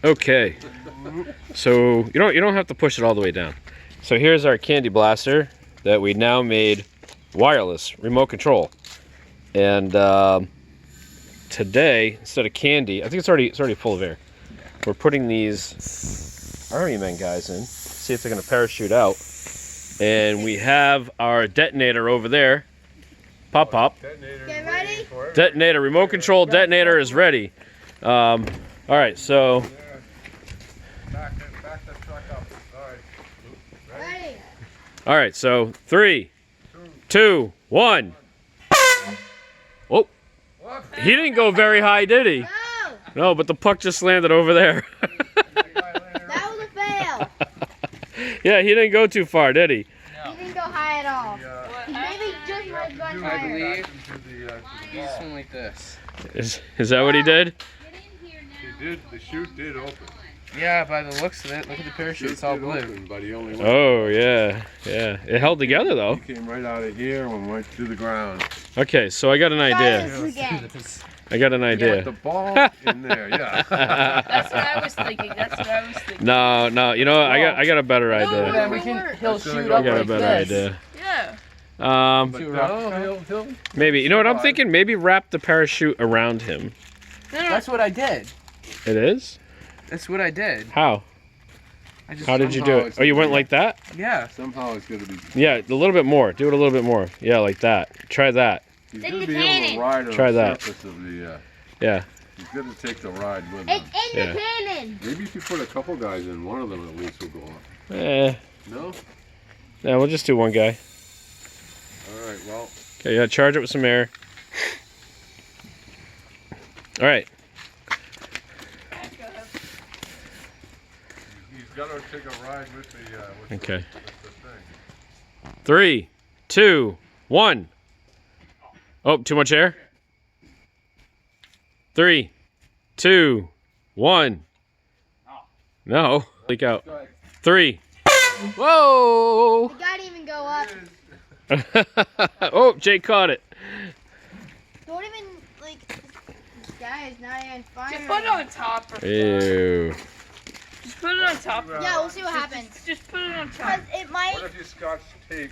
Okay. So you don't have to push it all the way down. So here's our candy blaster that we now made wireless, remote control. And today, instead of candy, I think it's already full of air. We're putting these Army Men guys in. See if they're gonna parachute out. And we have our detonator over there. Pop pop. Get ready. Detonator, remote control detonator is ready. All right, so. Back the truck up. All right. Ready. All right, so 3, 2, 1. Oh, he didn't go very high, did he? No. No, but the puck just landed over there. That was a fail. Yeah, he didn't go too far, did he? He didn't go high at all. He maybe just might have gone I higher. believe he's something like this. Is that what he did? The chute did open. Yeah, by the looks of it, look at the parachute, it's all blue. Open, but he only went. Oh, yeah. It held together, though. He came right out of here and went to the ground. Okay, so I got an idea. Try this again. I got an Put idea. the ball in there, yeah. That's what I was thinking. No, you know what? I got a better idea. Then we can, he'll That's gonna shoot go up I got a like better this. idea. Yeah. But no, he'll Maybe. You know what I'm thinking? Maybe wrap the parachute around him. That's what I did. It is? That's what I did. How? I just How did you do Somehow it? it's Oh, you gonna went be- like that? Yeah. somehow it's gonna be. Yeah, a little bit more. Do it a little bit more. Yeah, like that. Try that. He's In gonna the be able cannon. to ride on Try the that. surface of the. Yeah. He's gonna take the ride with It's him. in Yeah. the cannon. Maybe if you put a couple guys in, one of them at least will go up. No? Yeah, we'll just do one guy. All right. Well, Okay, yeah, charge it with some air. All right. he's gotta take a ride with the. Okay. With the thing. 3, 2, 1. Oh, too much air? 3, 2, 1. No. Leak out. 3. Whoa! You gotta even go up. Oh, Jake caught it. Don't even, like, guys, not even fire. Just put it on top. Or Ew. Just put it on top. Yeah, we'll see what happens. Just put it on top. Because it might. What if you scotch tape